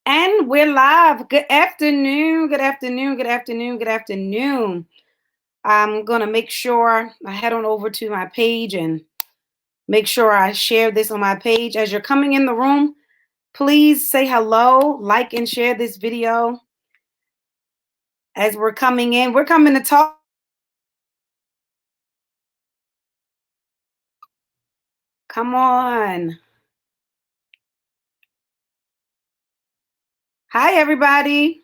And we're live. Good afternoon. Good afternoon. Good afternoon. Good afternoon. I'm going to make sure I head on over to my page and make sure I share this on my page. As you're coming in the room, please say hello, like, and share this video. As we're coming in, we're coming to talk. Come on. Hi, everybody.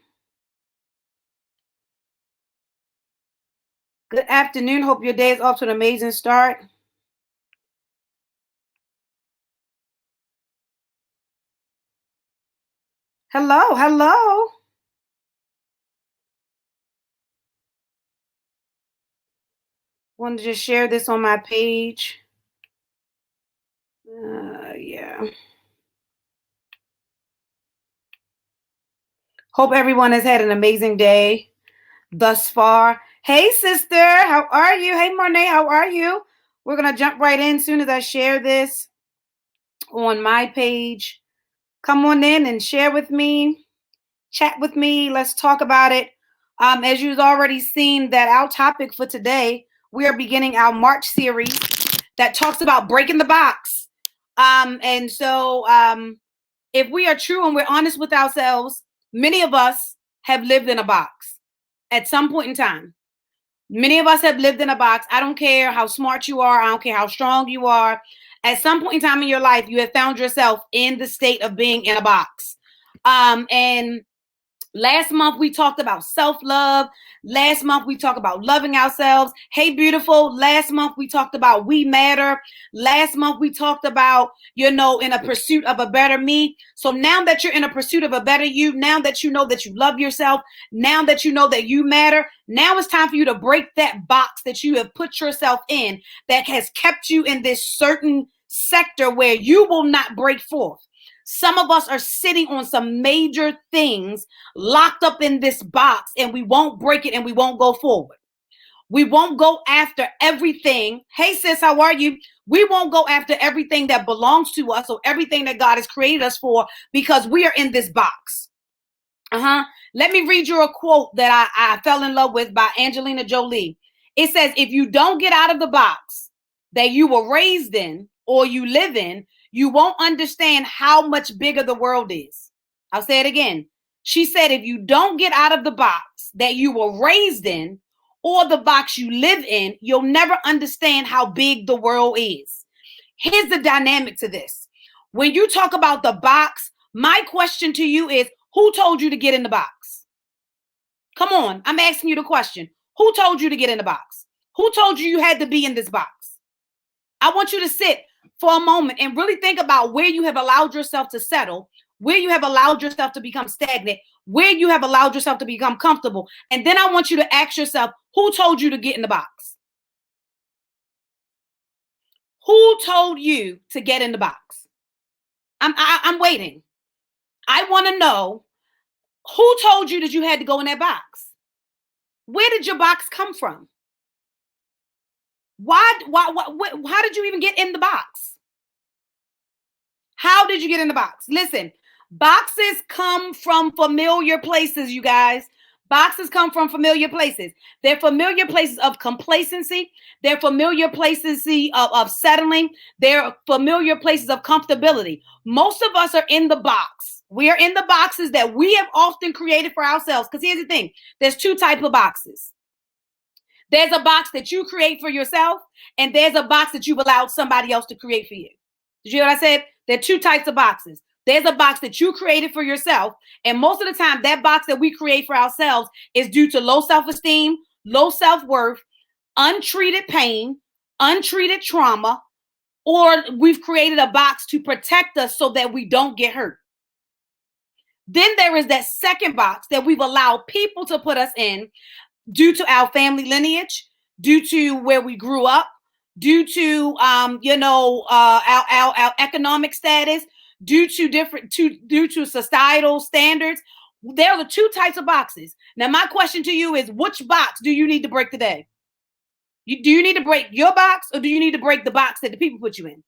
Good afternoon. Hope your day is off to an amazing start. Hello. Hello. Want to just share this on my page. Yeah. Hope everyone has had an amazing day thus far. Hey, sister, how are you? Hey, Marnay, how are you? We're going to jump right in as soon as I share this on my page. Come on in and share with me, chat with me. Let's talk about it. As you've already seen, that our topic for today, we are beginning our March series that talks about breaking the box. And so if we are true and we're honest with ourselves, many of us have lived in a box at some point in time. Many of us have lived in a box. I don't care how smart you are. I don't care how strong you are. At some point in time in your life, you have found yourself in the state of being in a box. And last month, we talked about self-love. Last month, we talked about loving ourselves. Hey, beautiful. Last month, we talked about we matter. Last month, we talked about, in a pursuit of a better me. So now that you're in a pursuit of a better you, now that you know that you love yourself, now that you know that you matter, now it's time for you to break that box that you have put yourself in that has kept you in this certain sector where you will not break forth. Some of us are sitting on some major things locked up in this box, and we won't break it and we won't go forward. We won't go after everything. Hey, sis, how are you? We won't go after everything that belongs to us or everything that God has created us for because we are in this box. Let me read you a quote that I fell in love with by Angelina Jolie. It says, if you don't get out of the box that you were raised in or you live in, you won't understand how much bigger the world is. I'll say it again. She said, if you don't get out of the box that you were raised in or the box you live in, you'll never understand how big the world is. Here's the dynamic to this. When you talk about the box, my question to you is, who told you to get in the box? Come on, I'm asking you the question. Who told you to get in the box? Who told you you had to be in this box? I want you to sit for a moment and really think about where you have allowed yourself to settle, where you have allowed yourself to become stagnant, where you have allowed yourself to become comfortable. And then I want you to ask yourself, who told you to get in the box? Who told you to get in the box? I'm waiting. I want to know, who told you that you had to go in that box? Where did your box come from? How did you even get in the box? How did you get in the box? Listen, boxes come from familiar places, you guys. Boxes come from familiar places. They're familiar places of complacency. They're familiar places of settling. They're familiar places of comfortability. Most of us are in the box. We are in the boxes that we have often created for ourselves. Because here's the thing. There's two types of boxes. There's a box that you create for yourself, and there's a box that you've allowed somebody else to create for you. Did you hear what I said? There are two types of boxes. There's a box that you created for yourself, and most of the time, that box that we create for ourselves is due to low self-esteem, low self-worth, untreated pain, untreated trauma, or we've created a box to protect us so that we don't get hurt. Then there is that second box that we've allowed people to put us in due to our family lineage, due to where we grew up, due to our economic status, due to societal standards. There are two types of boxes. Now, my question to you is, which box do you need to break today? Do you need to break your box, or do you need to break the box that the people put you in?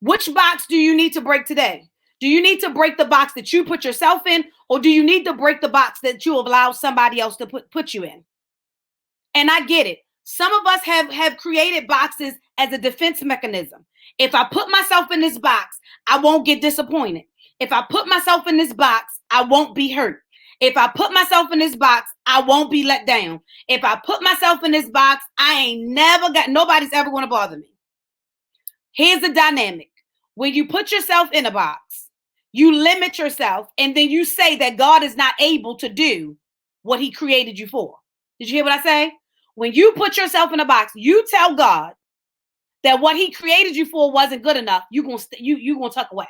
Which box do you need to break today? Do you need to break the box that you put yourself in, or do you need to break the box that you allow somebody else to put you in? And I get it. Some of us have created boxes as a defense mechanism. If I put myself in this box, I won't get disappointed. If I put myself in this box, I won't be hurt. If I put myself in this box, I won't be let down. If I put myself in this box, nobody's ever going to bother me. Here's the dynamic. When you put yourself in a box, you limit yourself, and then you say that God is not able to do what he created you for. Did you hear what I say? When you put yourself in a box, you tell God that what he created you for wasn't good enough. You're gonna tuck away.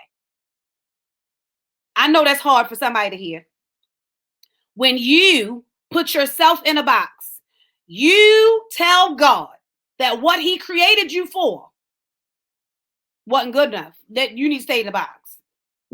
I know that's hard for somebody to hear. When you put yourself in a box, you tell God that what he created you for wasn't good enough, that you need to stay in the box.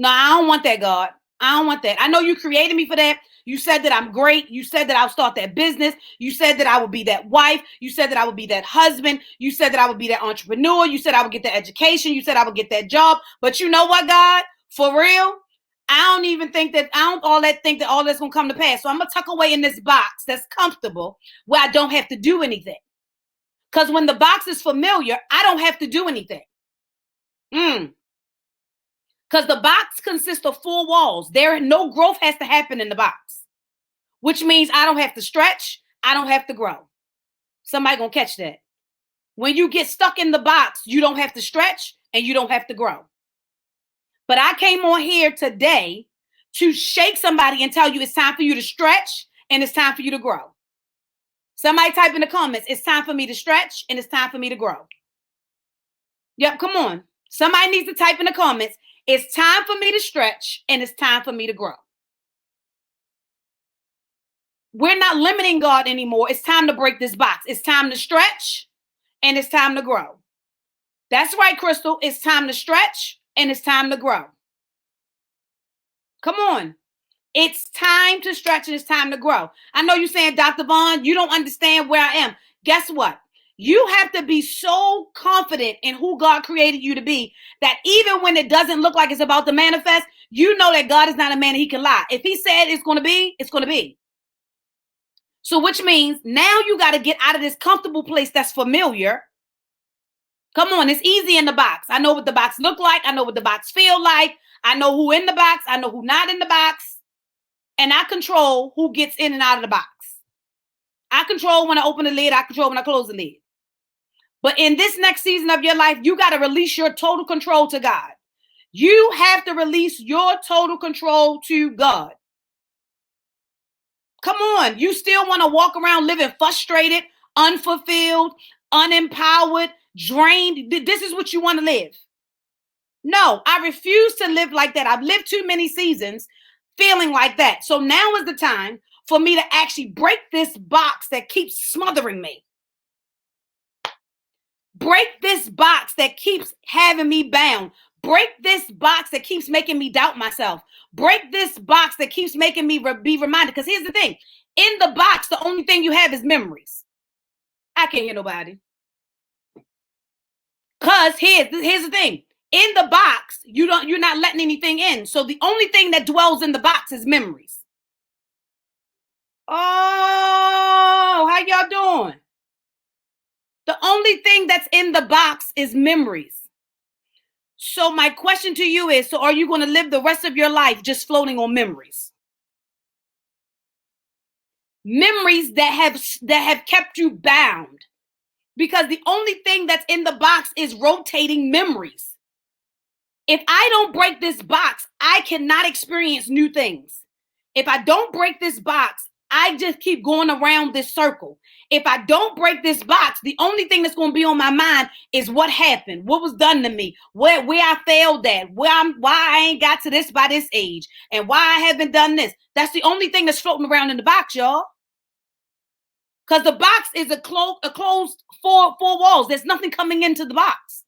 No, I don't want that, God. I don't want that. I know you created me for that. You said that I'm great. You said that I'll start that business. You said that I would be that wife. You said that I would be that husband. You said that I would be that entrepreneur. You said I would get that education. You said I would get that job. But you know what, God? For real, I don't think that all that's going to come to pass. So I'm going to tuck away in this box that's comfortable where I don't have to do anything. Because when the box is familiar, I don't have to do anything. Because the box consists of 4 walls. No growth has to happen in the box, which means I don't have to stretch. I don't have to grow. Somebody gonna catch that. When you get stuck in the box, you don't have to stretch and you don't have to grow. But I came on here today to shake somebody and tell you it's time for you to stretch and it's time for you to grow. Somebody type in the comments, it's time for me to stretch and it's time for me to grow. Yep, come on. Somebody needs to type in the comments, it's time for me to stretch and it's time for me to grow. We're not limiting God anymore. It's time to break this box. It's time to stretch and it's time to grow. That's right, Crystal. It's time to stretch and it's time to grow. Come on. It's time to stretch and it's time to grow. I know you're saying, Dr. Vaughn, you don't understand where I am. Guess what? You have to be so confident in who God created you to be that even when it doesn't look like it's about to manifest, you know that God is not a man that he can lie. If he said it's going to be, it's going to be. So which means now you got to get out of this comfortable place that's familiar. Come on, it's easy in the box. I know what the box look like. I know what the box feel like. I know who in the box. I know who not in the box. And I control who gets in and out of the box. I control when I open the lid. I control when I close the lid. But in this next season of your life, you got to release your total control to God. You have to release your total control to God. Come on. You still want to walk around living frustrated, unfulfilled, unempowered, drained. This is what you want to live. No, I refuse to live like that. I've lived too many seasons feeling like that. So now is the time for me to actually break this box that keeps smothering me. Break this box that keeps having me bound. Break this box that keeps making me doubt myself. Break this box that keeps making me be reminded. Because here's the thing. In the box, the only thing you have is memories. I can't hear nobody. Because here's the thing. In the box, you're not letting anything in. So the only thing that dwells in the box is memories. Oh, how y'all doing? The only thing that's in the box is memories. So my question to you is, so are you going to live the rest of your life just floating on memories? Memories that have kept you bound. Because the only thing that's in the box is rotating memories. If I don't break this box, I cannot experience new things. If I don't break this box, I just keep going around this circle. If I don't break this box, the only thing that's going to be on my mind is what happened, what was done to me, where I failed at, why I ain't got to this by this age, and why I haven't done this. That's the only thing that's floating around in the box, y'all. Because the box is a closed four walls. There's nothing coming into the box.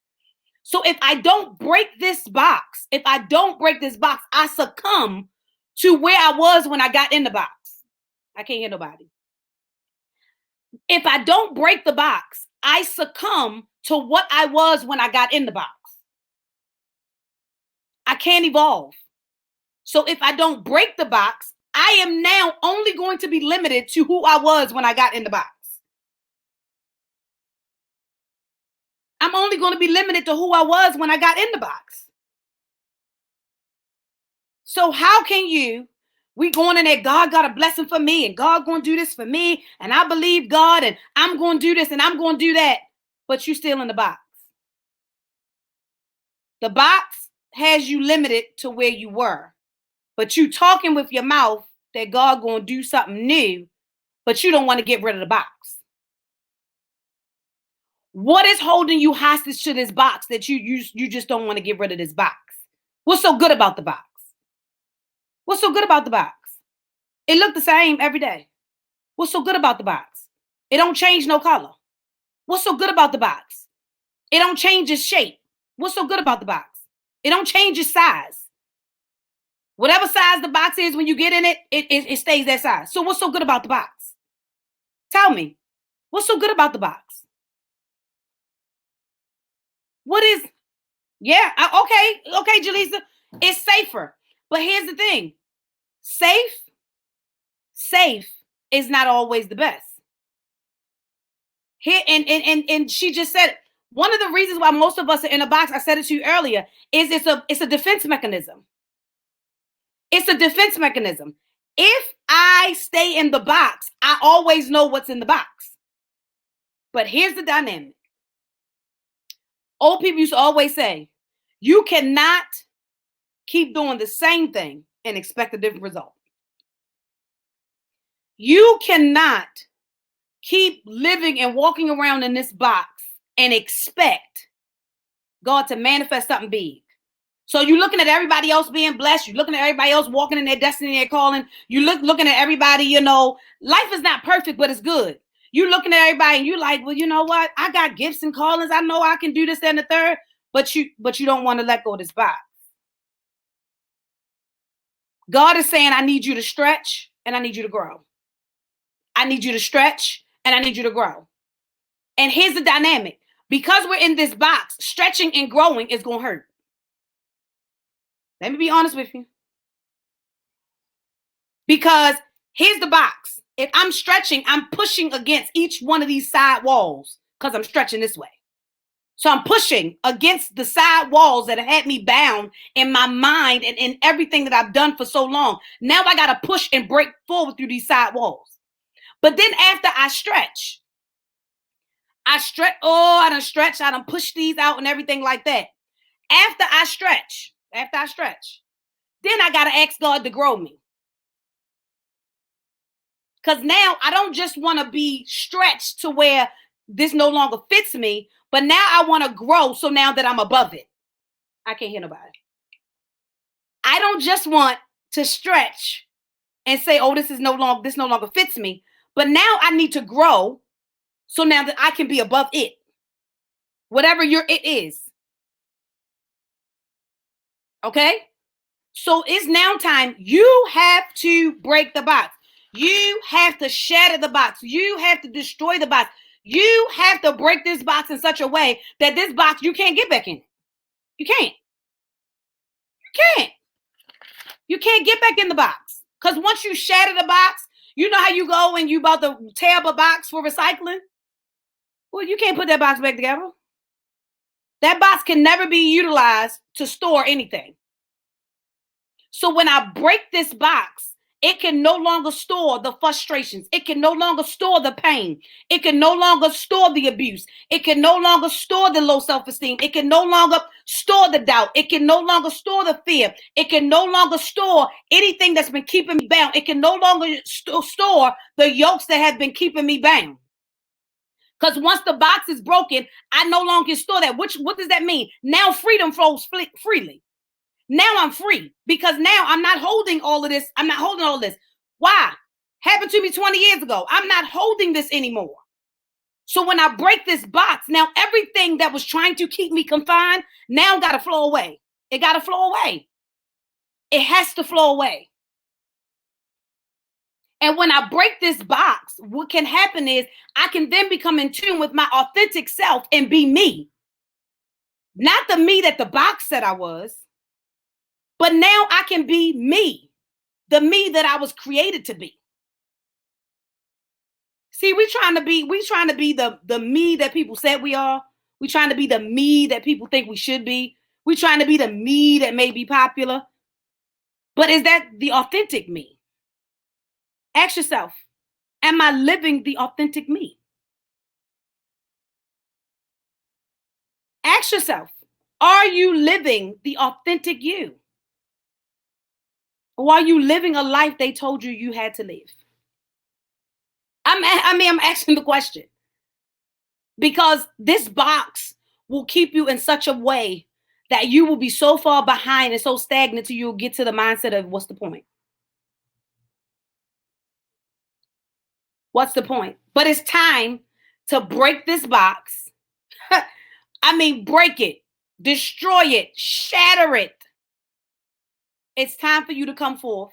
So if I don't break this box, I succumb to where I was when I got in the box. I can't hear nobody. If I don't break the box, I succumb to what I was when I got in the box. I can't evolve. So if I don't break the box, I am now only going to be limited to who I was when I got in the box. I'm only going to be limited to who I was when I got in the box. So how can we going in there, God got a blessing for me and God going to do this for me and I believe God and I'm going to do this and I'm going to do that, but you still in the box. The box has you limited to where you were, but you talking with your mouth that God going to do something new, but you don't want to get rid of the box. What is holding you hostage to this box that you just don't want to get rid of this box? What's so good about the box? What's so good about the box? It looked the same every day. What's so good about the box? It don't change no color. What's so good about the box? It don't change its shape. What's so good about the box? It don't change its size. Whatever size the box is when you get in it, it stays that size. So what's so good about the box? Tell me. What's so good about the box? What is, yeah, okay, Jaleesa. It's safer. But here's the thing. Safe is not always the best. Here and she just said one of the reasons why most of us are in a box, I said it to you earlier, is it's a defense mechanism. It's a defense mechanism. If I stay in the box, I always know what's in the box. But here's the dynamic. Old people used to always say, you cannot keep doing the same thing and expect a different result. You cannot keep living and walking around in this box and expect God to manifest something big. So you're looking at everybody else being blessed. You're looking at everybody else walking in their destiny, their calling. You looking at everybody, life is not perfect, but it's good. You're looking at everybody and you're like, well, you know what? I got gifts and callings. I know I can do this and the third, but you don't want to let go of this box. God is saying, I need you to stretch and I need you to grow. I need you to stretch and I need you to grow. And here's the dynamic. Because we're in this box, stretching and growing is going to hurt. Let me be honest with you. Because here's the box. If I'm stretching, I'm pushing against each one of these side walls because I'm stretching this way. So I'm pushing against the side walls that have had me bound in my mind and in everything that I've done for so long. Now I got to push and break forward through these side walls. But then after I stretch, I done stretch, I done push these out and everything like that. After I stretch, then I got to ask God to grow me. Because now I don't just want to be stretched to where this no longer fits me, but now I want to grow so now that I'm above it. I can't hear nobody. I don't just want to stretch and say, oh, this no longer fits me, but now I need to grow so now that I can be above it. Whatever your it is. Okay? So it's now time. You have to break the box. You have to shatter the box. You have to destroy the box. You have to break this box in such a way that this box, you can't get back in. You can't. You can't get back in the box. Because once you shatter the box, you know how you go and you about to tear up a box for recycling? Well, you can't put that box back together. That box can never be utilized to store anything. So when I break this box, it can no longer store the frustrations. It can no longer store the pain. It can no longer store the abuse. It can no longer store the low self-esteem. It can no longer store the doubt. It can no longer store the fear. It can no longer store anything that's been keeping me bound. It can no longer store the yokes that have been keeping me bound. Because once the box is broken, I no longer can store that. What does that mean? Now freedom flows freely. Now I'm free because now I'm not holding all of this. I'm not holding all this. Why? Happened to me 20 years ago. I'm not holding this anymore. So when I break this box, now everything that was trying to keep me confined now got to flow away. It got to flow away. It has to flow away. And when I break this box, what can happen is I can then become in tune with my authentic self and be me. Not the me that the box said I was, But now I can be me, the me that I was created to be. See, we trying to be the me that people said we are. We trying to be the me that people think we should be. We trying to be the me that may be popular. But is that the authentic me? Ask yourself, am I living the authentic me? Ask yourself, are you living the authentic you? Or are you living a life they told you you had to live? I'm asking the question because this box will keep you in such a way that you will be so far behind and so stagnant till you'll get to the mindset of what's the point? What's the point? But it's time to break this box. Break it, destroy it, shatter it. It's time for you to come forth.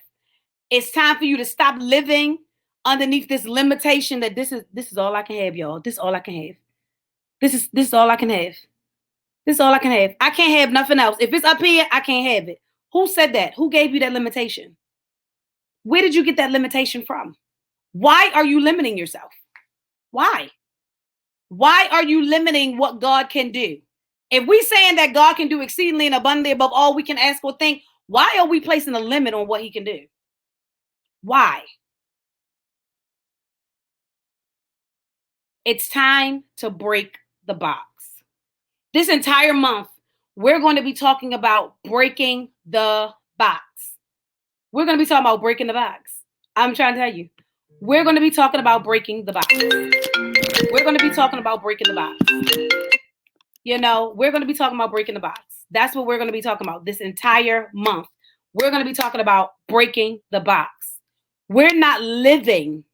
It's time for you to stop living underneath this limitation that this is all I can have, y'all. This is all I can have. This is all I can have. This is all I can have. I can't have nothing else. If it's up here, I can't have it. Who said that? Who gave you that limitation? Where did you get that limitation from? Why are you limiting yourself? Why? Why are you limiting what God can do? If we saying that God can do exceedingly and abundantly above all we can ask or think, why are we placing a limit on what he can do? Why? It's time to break the box. This entire month, we're going to be talking about breaking the box. We're going to be talking about breaking the box. I'm trying to tell you. We're going to be talking about breaking the box. We're going to be talking about breaking the box. We're going to be talking about breaking the box. That's what we're going to be talking about this entire month. We're going to be talking about breaking the box. We're not living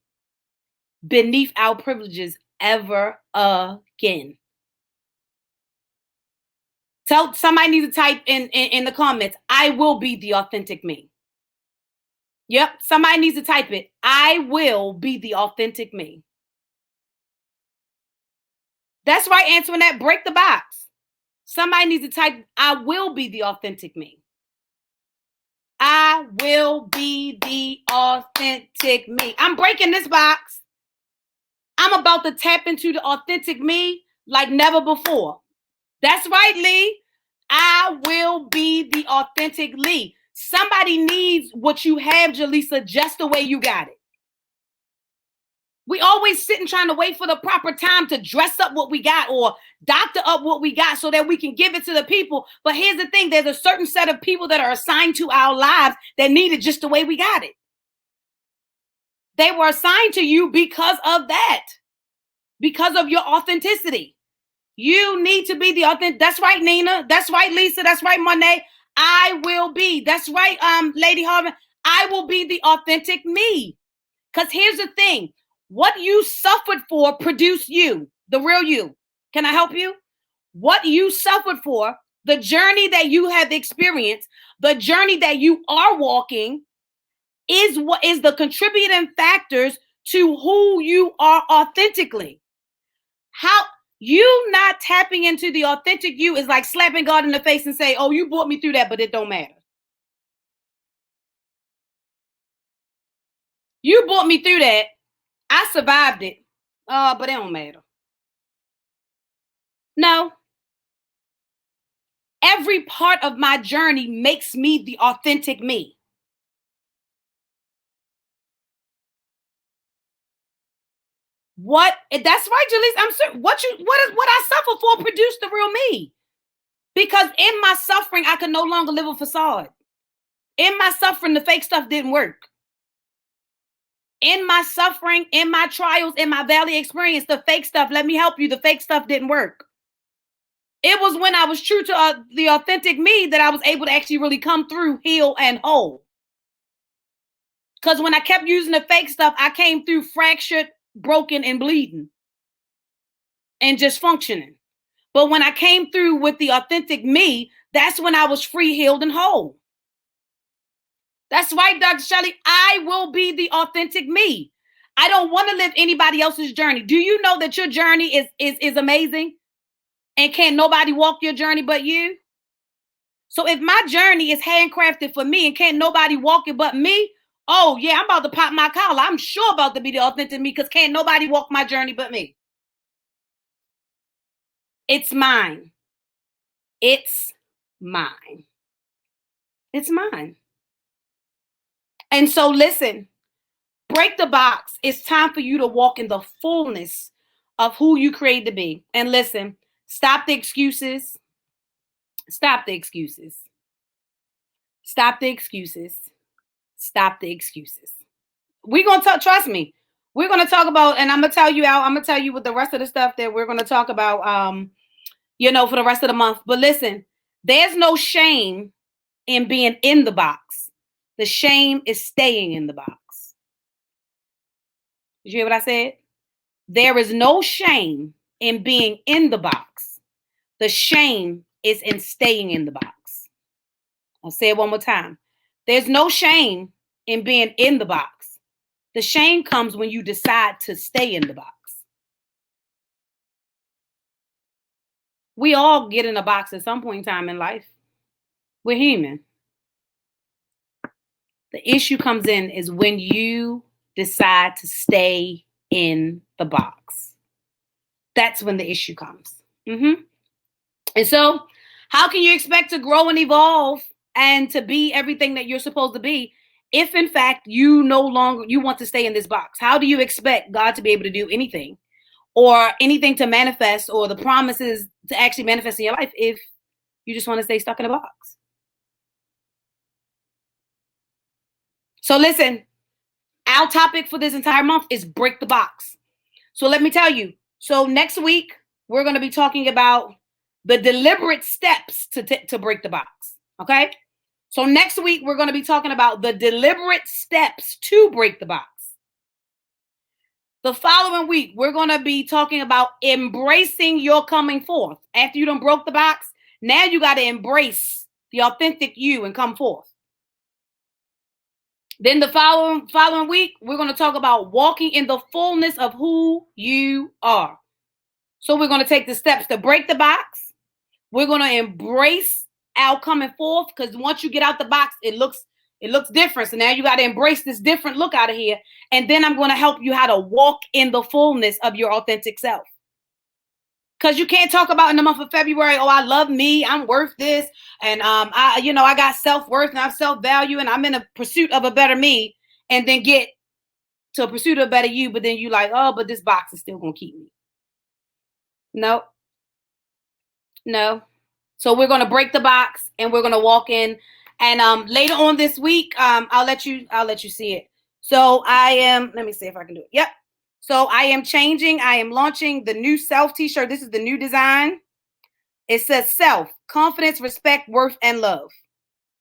beneath our privileges ever again. Tell somebody needs to type in the comments, I will be the authentic me. Yep, somebody needs to type it. I will be the authentic me. That's right, Antoinette. Break the box. Somebody needs to type, I will be the authentic me. I will be the authentic me. I'm breaking this box. I'm about to tap into the authentic me like never before. That's right, Lee. I will be the authentic Lee. Somebody needs what you have, Jaleesa, just the way you got it. We always sitting trying to wait for the proper time to dress up what we got or doctor up what we got so that we can give it to the people. But here's the thing. There's a certain set of people that are assigned to our lives that need it just the way we got it. They were assigned to you because of that, because of your authenticity. You need to be the authentic. That's right, Nina. That's right, Lisa. That's right, Monet. I will be. That's right, Lady Harvin. I will be the authentic me. Because here's the thing. What you suffered for produced you, the real you. Can I help you? What you suffered for, the journey that you have experienced, the journey that you are walking is what is the contributing factors to who you are authentically. How you not tapping into the authentic you is like slapping God in the face and say, oh, you brought me through that, but it don't matter. You brought me through that. I survived it. But it don't matter. No. Every part of my journey makes me the authentic me. What? That's right, Jaleesa. I'm certain. What I suffer for produced the real me. Because in my suffering, I can no longer live a facade. In my suffering, the fake stuff didn't work. In my suffering, in my trials, in my valley experience, the fake stuff, let me help you, the fake stuff didn't work. It was when I was true to the authentic me that I was able to actually really come through, heal, and whole. Because when I kept using the fake stuff, I came through fractured, broken, and bleeding. And just functioning. But when I came through with the authentic me, that's when I was free, healed, and whole. That's right, Dr. Shelley. I will be the authentic me. I don't want to live anybody else's journey. Do you know that your journey is amazing? And can't nobody walk your journey but you? So if my journey is handcrafted for me and can't nobody walk it but me, oh yeah, I'm about to pop my collar. I'm sure about to be the authentic me because can't nobody walk my journey but me. It's mine. It's mine. It's mine. And so listen, break the box. It's time for you to walk in the fullness of who you created to be. And listen, stop the excuses. Stop the excuses. Stop the excuses. Stop the excuses. We're going to trust me. We're going to talk about, and I'm going to tell you with the rest of the stuff that we're going to talk about, for the rest of the month. But listen, there's no shame in being in the box. The shame is staying in the box. Did you hear what I said? There is no shame in being in the box. The shame is in staying in the box. I'll say it one more time. There's no shame in being in the box. The shame comes when you decide to stay in the box. We all get in a box at some point in time in life. We're human. The issue comes in is when you decide to stay in the box. That's when the issue comes. And so, how can you expect to grow and evolve and to be everything that you're supposed to be if, in fact, you want to stay in this box? How do you expect God to be able to do anything or anything to manifest or the promises to actually manifest in your life if you just want to stay stuck in a box? So listen, our topic for this entire month is break the box. So let me tell you. So next week, we're going to be talking about the deliberate steps to break the box. Okay? So next week, we're going to be talking about the deliberate steps to break the box. The following week, we're going to be talking about embracing your coming forth. After you done broke the box, now you got to embrace the authentic you and come forth. Then the following week, we're going to talk about walking in the fullness of who you are. So we're going to take the steps to break the box. We're going to embrace our coming forth because once you get out the box, it looks different. So now you got to embrace this different look out of here. And then I'm going to help you how to walk in the fullness of your authentic self. Because you can't talk about in the month of February, oh, I love me, I'm worth this, and I got self-worth and I have self-value and I'm in a pursuit of a better me, and then get to a pursuit of a better you, but then you like, oh, but this box is still going to keep me. No. So we're going to break the box and we're going to walk in. And later on this week, I'll let you see it. So let me see if I can do it. Yep. So I am launching the new self t-shirt. This is the new design. It says self, confidence, respect, worth, and love.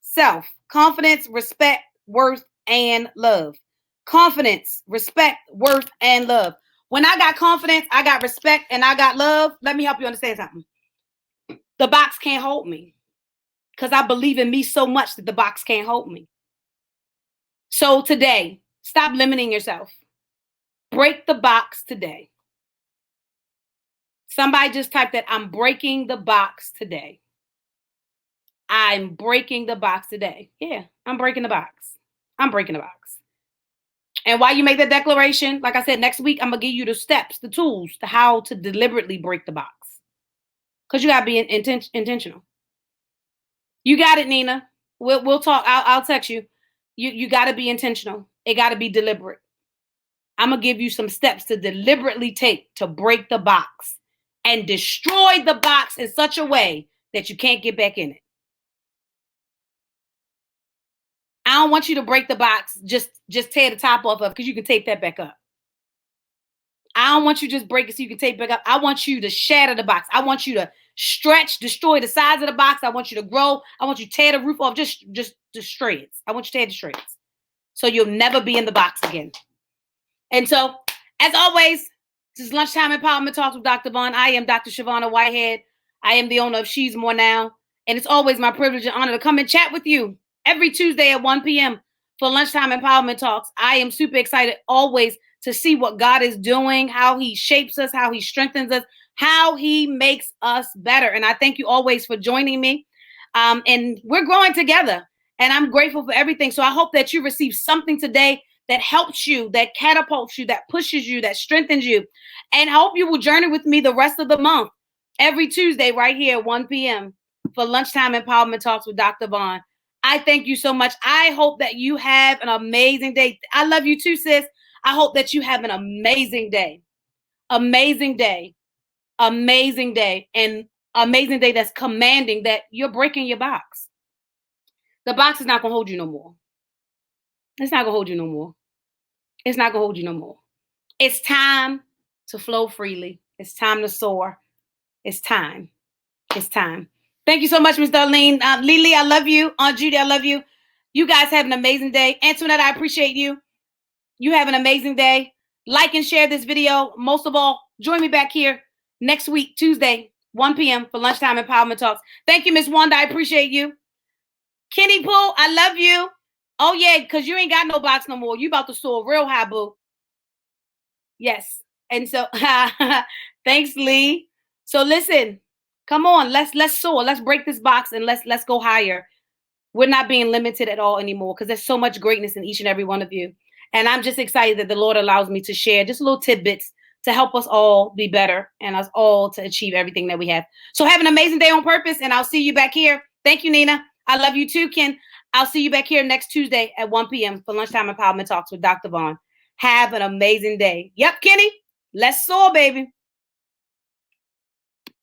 Self, confidence, respect, worth, and love. Confidence, respect, worth, and love. When I got confidence, I got respect, and I got love. Let me help you understand something. The box can't hold me because I believe in me so much that the box can't hold me. So today, stop limiting yourself. Break the box today. Somebody just typed that, I'm breaking the box today. I'm breaking the box today. Yeah, I'm breaking the box. I'm breaking the box. And while you make that declaration, like I said, next week, I'm going to give you the steps, the tools to how to deliberately break the box. Because you got to be intentional. You got it, Nina. We'll talk. I'll text you. You got to be intentional. It got to be deliberate. I'm going to give you some steps to deliberately take to break the box and destroy the box in such a way that you can't get back in it. I don't want you to break the box, just tear the top off of it because you can tape that back up. I don't want you to just break it so you can tape it back up. I want you to shatter the box. I want you to stretch, destroy the sides of the box. I want you to grow. I want you to tear the roof off, just the shreds. I want you to tear the shreds so you'll never be in the box again. And so, as always, this is Lunchtime Empowerment Talks with Dr. Vaughn. I am Dr. Shavonna Whitehead. I am the owner of She's More Now. And it's always my privilege and honor to come and chat with you every Tuesday at 1 p.m. for Lunchtime Empowerment Talks. I am super excited always to see what God is doing, how he shapes us, how he strengthens us, how he makes us better. And I thank you always for joining me. And we're growing together. And I'm grateful for everything. So I hope that you receive something today that helps you, that catapults you, that pushes you, that strengthens you. And I hope you will journey with me the rest of the month, every Tuesday, right here, 1 p.m. for Lunchtime Empowerment Talks with Dr. Vaughn. I thank you so much. I hope that you have an amazing day. I love you too, sis. I hope that you have an amazing day. Amazing day. Amazing day. And amazing day that's commanding that you're breaking your box. The box is not going to hold you no more. It's not going to hold you no more. It's not going to hold you no more. It's time to flow freely. It's time to soar. It's time. It's time. Thank you so much, Ms. Darlene. Lily, I love you. Aunt Judy, I love you. You guys have an amazing day. Antoinette, I appreciate you. You have an amazing day. Like and share this video. Most of all, join me back here next week, Tuesday, 1 p.m. for Lunchtime Empowerment Talks. Thank you, Miss Wanda. I appreciate you. Kenny Poole, I love you. Oh, yeah, because you ain't got no box no more. You about to soar real high, boo. Yes. And so, thanks, Lee. So listen, come on, let's soar. Let's break this box and let's go higher. We're not being limited at all anymore because there's so much greatness in each and every one of you. And I'm just excited that the Lord allows me to share just little tidbits to help us all be better and us all to achieve everything that we have. So have an amazing day on purpose, and I'll see you back here. Thank you, Nina. I love you too, Ken. I'll see you back here next Tuesday at 1 p.m. for Lunchtime Empowerment Talks with Dr. Vaughn. Have an amazing day. Yep, Kenny. Let's soar, baby.